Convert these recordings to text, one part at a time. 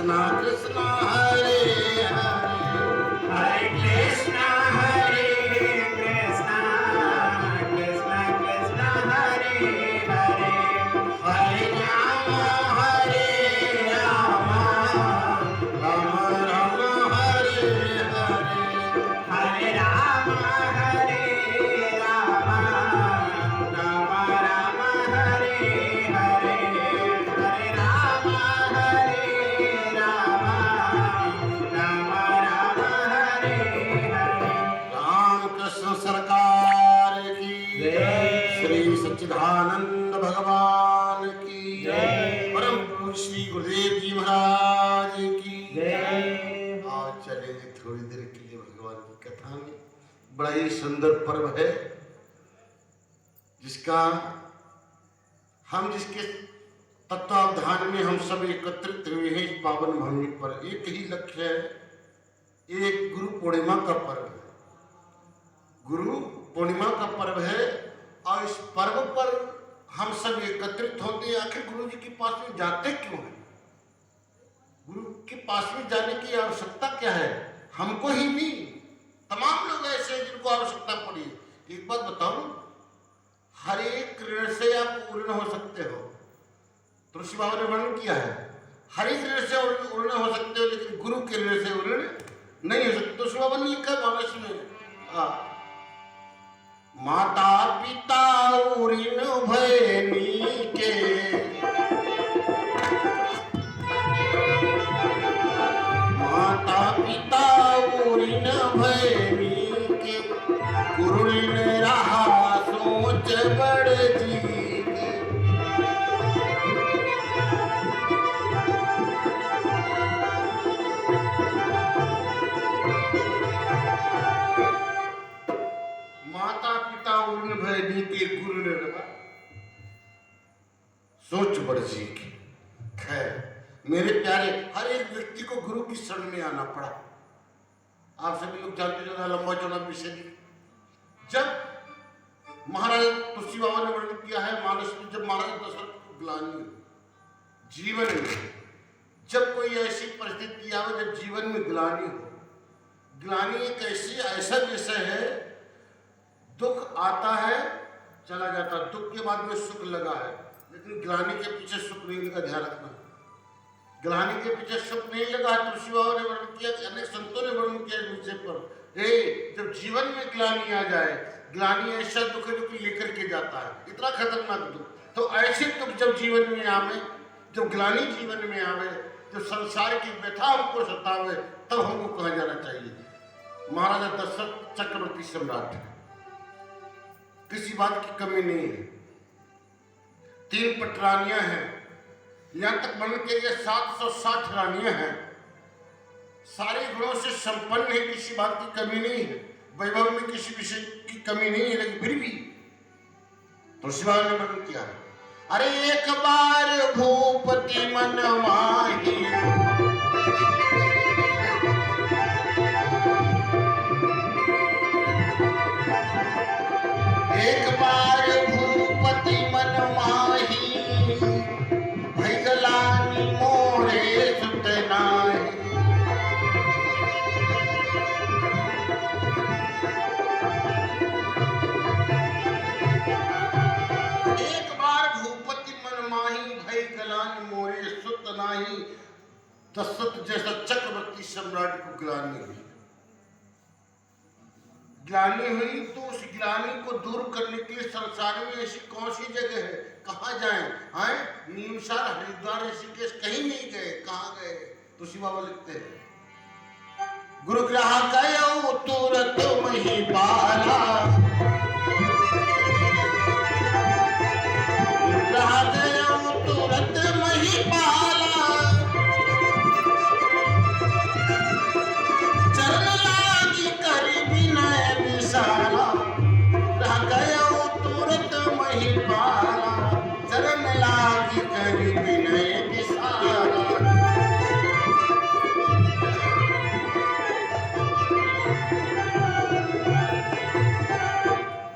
कृष्णा कृष्णा हरे हरे, हरे कृष्णा कृष्णा कृष्णा कृष्णा हरे हरे, हरे राम राम राम हरे हरे। हरे राम राम राम हरे हरे, हरे राम राम हरे हरे। रामकृष्ण सरकार की जय। श्री सच्चिदानंद भगवान की जय। परम पूज्य श्री गुरुदेव जी महाराज की जय। आज चलेंगे थोड़ी देर के लिए भगवान की कथा में। बड़ा ही सुंदर पर्व है जिसका हम जिसके तत्वावधान में हम सब एकत्रित हुए हैं इस पावन भूमि पर। एक ही लक्ष्य है, एक गुरु पूर्णिमा का पर्व है। गुरु पूर्णिमा का पर्व है और इस पर्व पर हम सब एकत्रित होते हैं। आखिर गुरु जी के पास में जाते क्यों हैं? गुरु के पास में जाने की आवश्यकता क्या है? हमको ही नहीं, तमाम लोग ऐसे हैं जिनको आवश्यकता पड़ी है। एक बात बताऊं, हर एक ऋण से आप पूर्ण हो सकते हो। तुलसी बाबा ने वर्णन किया है, हर एक ऋण से पूर्ण हो सकते हो लेकिन गुरु के ऋण से पूर्ण नहीं हो सकते। तुलसी बाबा ने लिखा मानस में, माता पिता ऋण भय के, माता पिता ऋण भय के, गुरु ऋण रहा सोच बड़ जी के। माता पिता ऋण भय के, गुरु ऋण रहा सोच बड़ जी के। खैर मेरे प्यारे, हर एक व्यक्ति को गुरु की शरण में आना पड़ा। आप सभी लोग जानते जो लंबा चौड़ा विषय नहीं। जब महाराज तुलसी बाबा ने वर्णन किया है मानस में, जब महाराज दशरथ को ग्लानि हुई जीवन में, जब कोई ऐसी परिस्थिति आवे जब जीवन में ग्लानि हो। ग्लानि एक ऐसा विषय है, दुख आता है चला जाता, दुख के बाद में सुख लगा है, लेकिन ग्लानि के पीछे सुख नहीं लगा। ध्यान रखना, ग्लानि के पीछे सुख नहीं लगा। तुलसी बाबा ने वर्णन किया, अनेक संतों ने वर्णन किया इस विषय पर। जब जीवन में ग्लानि आ जाए, ग्लानि ऐसा दुख है जो कि लेकर के जाता है, इतना खतरनाक दुख। तो ऐसे दुख जब जीवन में आवे, जब ग्लानि जीवन में आवे, जब संसार की व्यथा हमको सतावे, तब हमको कहा जाना चाहिए महाराजा दशरथ चक्रवर्ती सम्राट है, किसी बात की कमी नहीं है। 3 पटरानियां हैं, यहां तक वर्णन के लिए 760 रानियां हैं। सारे गुणों से संपन्न है, किसी बात की कमी नहीं है, वैभव में किसी विषय की कमी नहीं है, लेकिन फिर भी तुलसी बाबा ने वर्णन किया, अरे एक बार भूपति मन माही, एक बार भूपति मन माही, भई ग्लानि मोरे सुत नाहि। एक बार भूपति मन माही, भई ग्लानि मोरे सुत नाहि। दशरथ जैसा चक्रवर्ती सम्राट को ग्लानि हुई। ग्लानि हुई तो उस ग्लानि को दूर करने के लिए संसार में ऐसी कौन सी जगह है, कहाँ जाएं? हैं नीमसार, हरिद्वार, ऋषिकेश, कहीं नहीं गए, कहाँ गए? तुलसी बाबा लिखते हैं, गुरु ग्रह गयो तुरत मही पाला, गुरु ग्रह गयो तुरत मही पाला, चरण लागी करि विनय विशाला, ग्रह गयो तुरत मही पाला, चरण लागी करि विनय विशाला।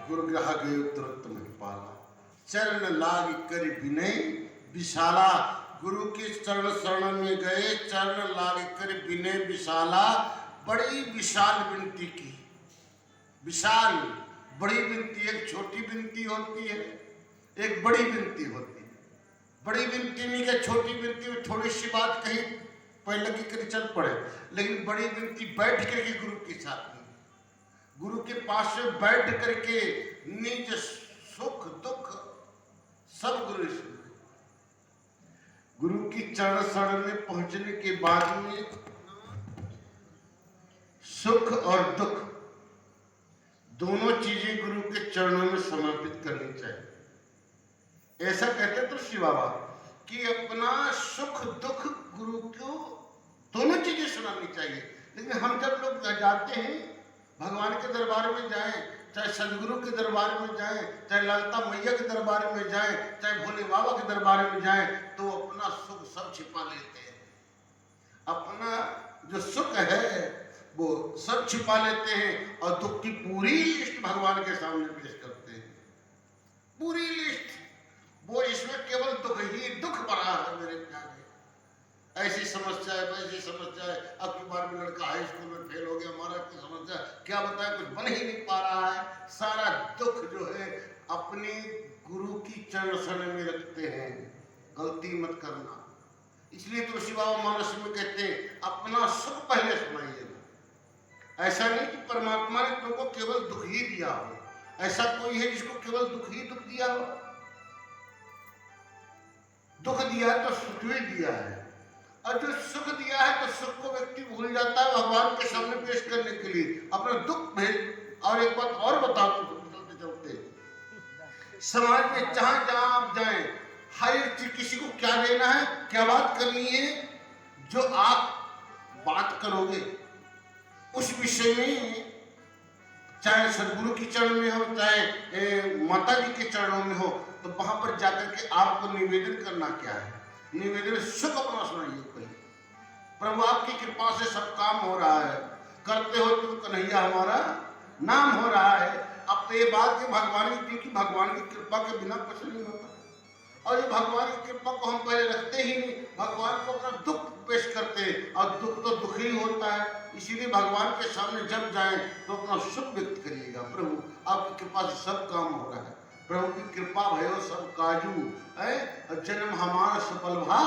गुरु ग्रह गयो तुरत मही पाला, चरण लागी करि विनय विशाला। गुरु के चरण शरण में गए, चरण लाग कर विनय विशाला, बड़ी विशाल विनती की। विशाल, बड़ी विनती, एक छोटी विनती होती है, एक बड़ी विनती होती है। बड़ी विनती में क्या, छोटी विनती में थोड़ी सी बात कही पहले लगी कर चल पड़े, लेकिन बड़ी विनती बैठ करके गुरु के साथ में, गुरु के पास में बैठ करके निज सुख दुख सब गुरु से। गुरु की चरण शरण में पहुंचने के बाद में सुख और दुख दोनों चीजें गुरु के चरणों में समर्पित करनी चाहिए। ऐसा कहते तुलसी बाबा कि अपना सुख दुख गुरु को दोनों चीजें सुनानी चाहिए। लेकिन हम जब लोग जाते हैं भगवान के दरबार में जाएं, चाहे सदगुरु के दरबार में जाएं, चाहे ललिता मैया के दरबार में जाएं, चाहे भोले बाबा के दरबार में जाएं, तो अपना सुख सब छिपा लेते हैं। अपना जो सुख है वो सब छिपा लेते हैं और दुख की पूरी लिस्ट भगवान के सामने पेश करते हैं। पूरी लिस्ट, वो इसमें केवल दुख ही दुख भरा है मेरे प्यारे। ऐसी समस्या है, वैसी समस्या है, अब की बार में लड़का हाई स्कूल में फेल हो गया, हमारा की समस्या क्या बताए, कुछ बन ही नहीं पा रहा है। सारा दुख जो है अपने गुरु की चरण शरण में रखते हैं। गलती मत करना। इसलिए तुलसी बाबा मानस में कहते हैं अपना सुख पहले सुनाइएगा। ऐसा नहीं कि परमात्मा ने तुमको केवल दुख ही दिया हो, ऐसा कोई है जिसको केवल दुख ही दुख दिया हो? दुख दिया है तो सुख भी दिया है, और जो सुख दिया है तो सुख को व्यक्ति भूल जाता है भगवान के सामने पेश करने के लिए अपना दुख भेज। और एक बात और बता दूं चलते चलते, समाज में जहां जहां आप जाएं, हर चीज किसी को क्या देना है, क्या बात करनी है, जो आप बात करोगे उस विषय में, चाहे सदगुरु के चरण में हो, चाहे माता जी के चरणों में हो, तो वहां पर जाकर के आपको निवेदन करना क्या है? निवेदन सुख अपना सुनाइए। कोई प्रभु आपकी कृपा से सब काम हो रहा है, करते हो तुम कन्हैया हमारा नाम हो रहा है। अब तो ये बात कि भगवान की, क्योंकि भगवान की कृपा के बिना कुछ नहीं होता, और ये भगवान की कृपा को हम पहले रखते ही नहीं, भगवान को अपना दुख पेश करते हैं, और दुख तो दुख ही होता है। इसीलिए भगवान के सामने जब जाएं तो अपना सुख व्यक्त करिएगा, प्रभु आपकी कृपा से सब काम हो रहा है, प्रभु की कृपा भयो सब काजू है, और जन्म हमारा सफल भा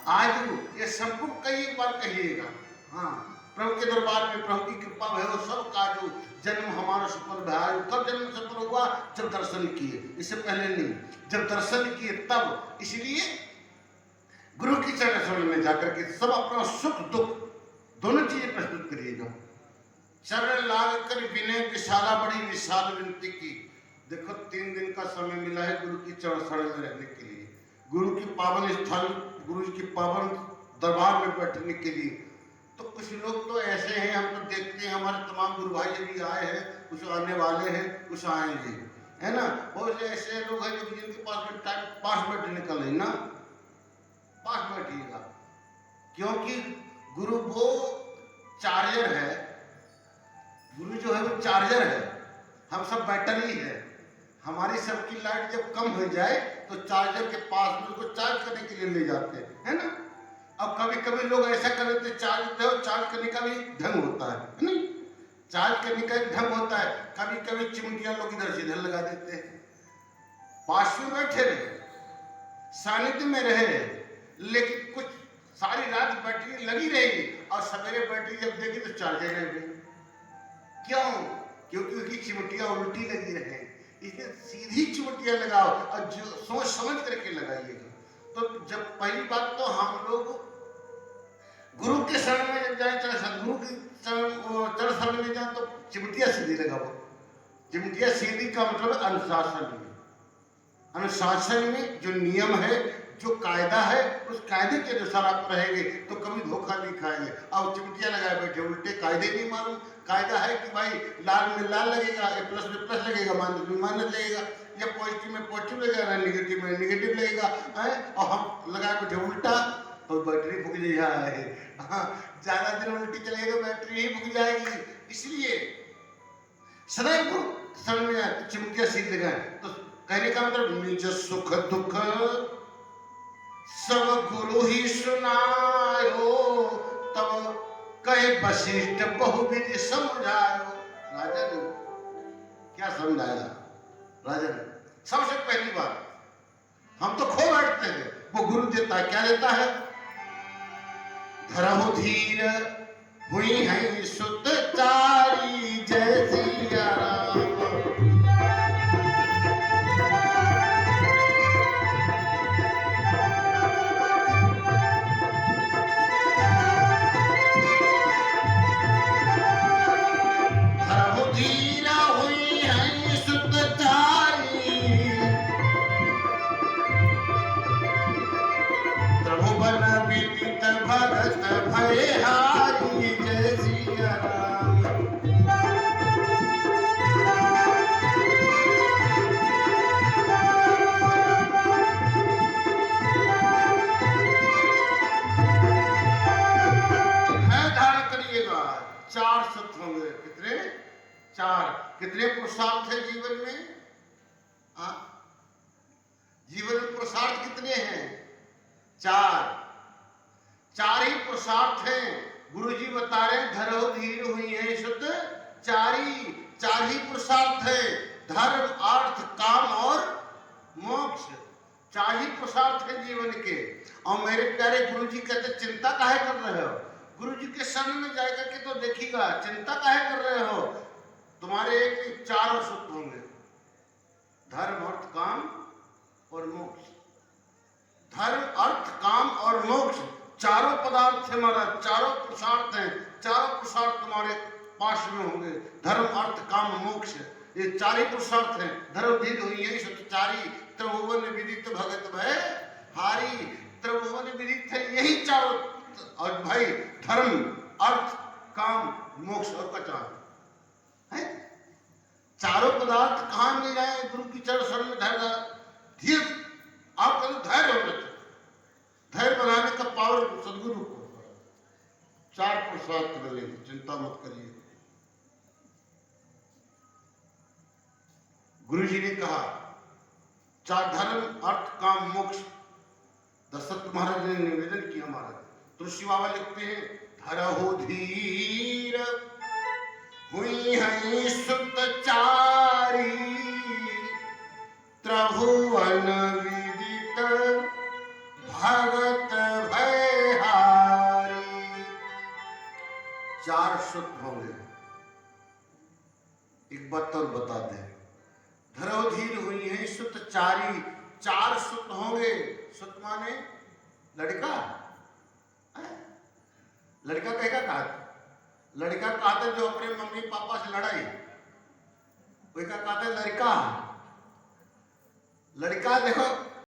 आजू, ये सबको कई एक बार कहिएगा। हाँ, प्रभु के दरबार में प्रभु की कृपा भयो सब काजू, जन्म हमारा सफल भाई। कब जन्म सफल हुआ? जब दर्शन किए, इससे पहले नहीं, जब दर्शन किए तब। इसलिए गुरु की चरण शरण में जाकर के सब अपना सुख दुख दोनों चीजें प्रस्तुत करिएगा। चरण लाग कर विनय विशाला, बड़ी विशाल विनती की। देखो 3 दिन का समय मिला है गुरु की चरण शरण में रहने के लिए, गुरु की पावन स्थल, गुरु की पावन दरबार में बैठने के लिए। तो कुछ लोग तो ऐसे हैं, हम तो देखते हैं, हमारे तमाम गुरु भाई भी आए हैं, कुछ आने वाले हैं, कुछ आएंगे, है ना। बहुत से ऐसे लोग हैं जो जिनके पास में टाइम, पास बैठने का नहीं ना, पास बैठिएगा, क्योंकि गुरु वो चार्जर है, गुरु जो है वो चार्जर है, हम सब बैटरी है। हमारी सबकी लाइट जब कम हो जाए तो चार्जर के पास में उसको चार्ज करने के लिए ले जाते हैं, है ना। अब कभी कभी लोग ऐसा कर देते, चार्ज करने का भी ढंग होता है नहीं, चार्ज करने का ढंग होता है। कभी कभी चिमटियां लोग इधर से इधर लगा देते हैं, पास में बैठे रहे, सानिध्य में रहे, लेकिन कुछ सारी रात बैटरी लगी रहेगी और सवेरे बैटरी जब देगी तो चार्जर नहीं रहेगी। क्यों? क्योंकि उसकी चिमटियां उल्टी लगी रहे। इसलिए सीधी चिमटियां लगाओ और जो सोच समझ करके लगाइएगा। तो जब पहली बात तो हम लोग गुरु के शरण में जब जाए, चाहे सदगुरु के चरण शरण में जाए, तो चिमटियां सीधी लगाओ। चिमटियां सीधी का मतलब अनुशासन में, अनुशासन में जो नियम है, जो कायदा है, उस कायदे के अनुसार आप रहेंगे तो कभी धोखा नहीं खाएंगे। अब चिमटियां लगाए बैठे, उल्टे कायदे नहीं मालूम। कायदा है कि भाई लाल में लाल लगेगा, प्लस में प्लस लगेगा, माइनस में माइनस लगेगा, या पॉजिटिव में पॉजिटिव लगेगा, नेगेटिव में नेगेटिव लगेगा, और हम लगाए बैठे उल्टा, तो बैटरी फूक जाए। हाँ, ज्यादा दिन उल्टी चलेगा बैटरी ही फूक जाएगी। इसलिए सदैव शरण में चिमटियां सीध लगाए। तो कहने का मतलब निज सुख दुख सब गुरु ही सुनायो, तब कहे वशिष्ठ बहुविधि समझायो। राजा ने क्या समझाया? राजा ने सबसे पहली बात, हम तो खो बैठते हैं, वो गुरु देता है, क्या देता है? धरहु धीर हुई है सुत चारी, जय सिया राम। धरहु धीर हुई है सुत चारी, त्रिभुवन विदित भगत भयहारी, जय सिया राम। है धारण करिएगा, 4 सत्य होंगे। कितने? 4। कितने पुरुषार्थ है जीवन में? जीवन में पुरुषार्थ कितने हैं? 4 ही पुरुषार्थ हैं। गुरु जी बता रहे हैं धरहु धीर हुई है शुद्ध चारी। 4 ही पुरुषार्थ है, धर्म अर्थ काम और मोक्ष। 4 ही पुरुषार्थ है जीवन के। और मेरे प्यारे गुरु जी कहते चिंता काहे कर रहे हो? गुरु जी के शरण में जाएगा कि तो देखिएगा, चिंता काहे कर रहे हो? तुम्हारे एक 4 सुख होंगे, धर्म अर्थ काम और मोक्ष। धर्म अर्थ काम और मोक्ष, चारों पदार्थ है हमारा, चारों पुरुषार्थ हैं। चारों पुरुषार्थ तुम्हारे पास में होंगे, धर्म अर्थ काम मोक्ष। ये 4 ही पुरुषार्थ हैं। धर्म धीर हुई है सतचारी, त्रिभुवन विदित भगत भय हारी। त्रिभुवन विदित है यही चारों। और भाई धर्म अर्थ काम मोक्ष और कचार है। चारों पदार्थ कहाँ मिल जाए? गुरु की चरण में धैर्य धीर, आपका तो धैर्य होना चाहिए। धैर्य बनाने का पावर सदगुरु को। 4 पुरुषार्थ मिलेंगे, चिंता मत करिए। गुरु जी ने कहा 4 धर्म अर्थ काम मोक्ष। दशरथ महाराज ने निवेदन किया महाराज। तुलसी बाबा लिखते हैं धरहु धीर हुई है सुत चारी, त्रिभुवन विदित भगत भयहारी। 4 सुत होंगे। एक बात और बता दें, धरहु धीर हुई है सुत चारी। 4 सुत होंगे। सुत माने लड़का। लड़का कहेगा कहा? लड़का कहते जो अपने मम्मी पापा से लड़ाई, वही का कहते लड़का। लड़का देखो